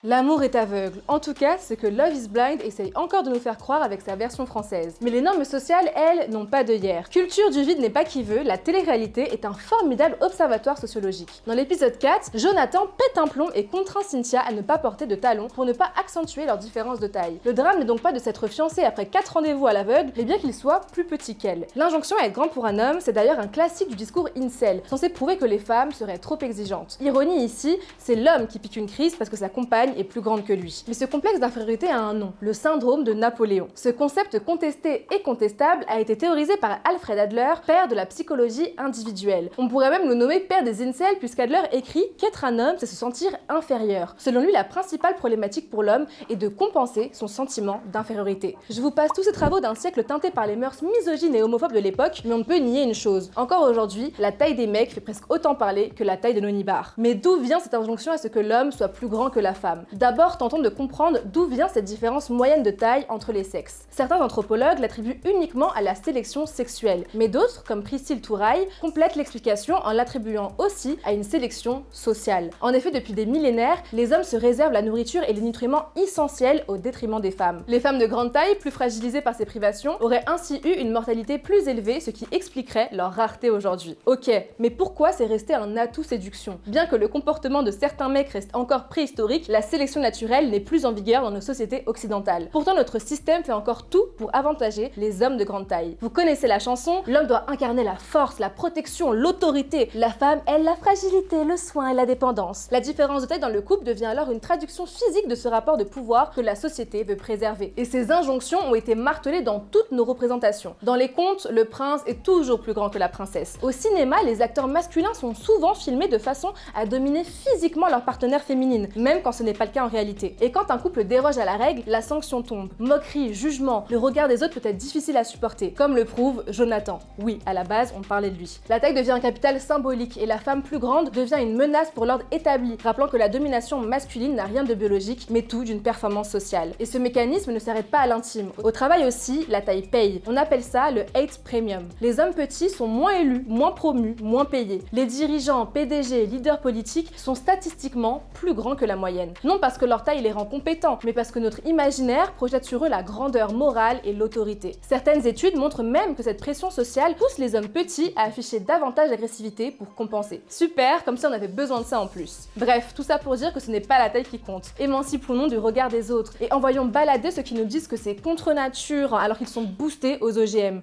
L'amour est aveugle. En tout cas, c'est ce que Love is Blind essaye encore de nous faire croire avec sa version française. Mais les normes sociales, elles, n'ont pas d'œillère. Culture du vide n'est pas qui veut, la télé-réalité est un formidable observatoire sociologique. Dans l'épisode 4, Jonathan pète un plomb et contraint Cynthia à ne pas porter de talons pour ne pas accentuer leur différence de taille. Le drame n'est donc pas de s'être fiancé après 4 rendez-vous à l'aveugle, mais bien qu'il soit plus petit qu'elle. L'injonction à être grand pour un homme, c'est d'ailleurs un classique du discours incel, censé prouver que les femmes seraient trop exigeantes. Ironie ici, c'est l'homme qui pique une crise parce que sa compagne est plus grande que lui. Mais ce complexe d'infériorité a un nom, le syndrome de Napoléon. Ce concept contesté et contestable a été théorisé par Alfred Adler, père de la psychologie individuelle. On pourrait même le nommer père des incels puisqu'Adler écrit qu'être un homme, c'est se sentir inférieur. Selon lui, la principale problématique pour l'homme est de compenser son sentiment d'infériorité. Je vous passe tous ces travaux d'un siècle teinté par les mœurs misogynes et homophobes de l'époque, mais on ne peut nier une chose. Encore aujourd'hui, la taille des mecs fait presque autant parler que la taille de nos nibards. Mais d'où vient cette injonction à ce que l'homme soit plus grand que la femme ? D'abord, tentons de comprendre d'où vient cette différence moyenne de taille entre les sexes. Certains anthropologues l'attribuent uniquement à la sélection sexuelle, mais d'autres, comme Priscille Touraille, complètent l'explication en l'attribuant aussi à une sélection sociale. En effet, depuis des millénaires, les hommes se réservent la nourriture et les nutriments essentiels au détriment des femmes. Les femmes de grande taille, plus fragilisées par ces privations, auraient ainsi eu une mortalité plus élevée, ce qui expliquerait leur rareté aujourd'hui. Ok, mais pourquoi c'est resté un atout séduction ? Bien que le comportement de certains mecs reste encore préhistorique, la sélection naturelle n'est plus en vigueur dans nos sociétés occidentales. Pourtant, notre système fait encore tout pour avantager les hommes de grande taille. Vous connaissez la chanson, l'homme doit incarner la force, la protection, l'autorité. La femme, elle, la fragilité, le soin et la dépendance. La différence de taille dans le couple devient alors une traduction physique de ce rapport de pouvoir que la société veut préserver. Et ces injonctions ont été martelées dans toutes nos représentations. Dans les contes, le prince est toujours plus grand que la princesse. Au cinéma, les acteurs masculins sont souvent filmés de façon à dominer physiquement leur partenaire féminine, même quand ce n'est pas le cas en réalité. Et quand un couple déroge à la règle, la sanction tombe. Moquerie, jugement, le regard des autres peut être difficile à supporter, comme le prouve Jonathan. Oui, à la base, on parlait de lui. La taille devient un capital symbolique et la femme plus grande devient une menace pour l'ordre établi, rappelant que la domination masculine n'a rien de biologique, mais tout d'une performance sociale. Et ce mécanisme ne s'arrête pas à l'intime. Au travail aussi, la taille paye. On appelle ça le hate premium. Les hommes petits sont moins élus, moins promus, moins payés. Les dirigeants, PDG, leaders politiques sont statistiquement plus grands que la moyenne. Non parce que leur taille les rend compétents, mais parce que notre imaginaire projette sur eux la grandeur morale et l'autorité. Certaines études montrent même que cette pression sociale pousse les hommes petits à afficher davantage d'agressivité pour compenser. Super, comme si on avait besoin de ça en plus. Bref, tout ça pour dire que ce n'est pas la taille qui compte. Émancipons-nous du regard des autres et envoyons balader ceux qui nous disent que c'est contre nature alors qu'ils sont boostés aux OGM.